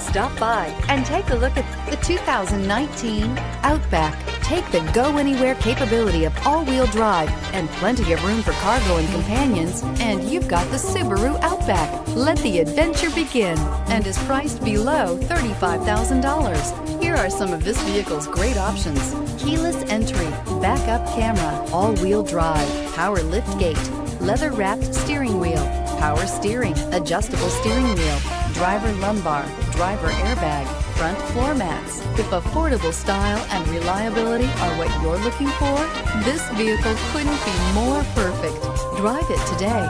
Stop by and take a look at the 2019 Outback. Take the go-anywhere capability of all-wheel drive and plenty of room for cargo and companions, and you've got the Subaru Outback. Let the adventure begin, and is priced below $35,000. Here are some of this vehicle's great options: keyless entry, backup camera, all-wheel drive, power liftgate, leather-wrapped steering wheel, power steering, adjustable steering wheel, driver lumbar, driver airbag, front floor mats. If affordable style and reliability are what you're looking for, this vehicle couldn't be more perfect. Drive it today.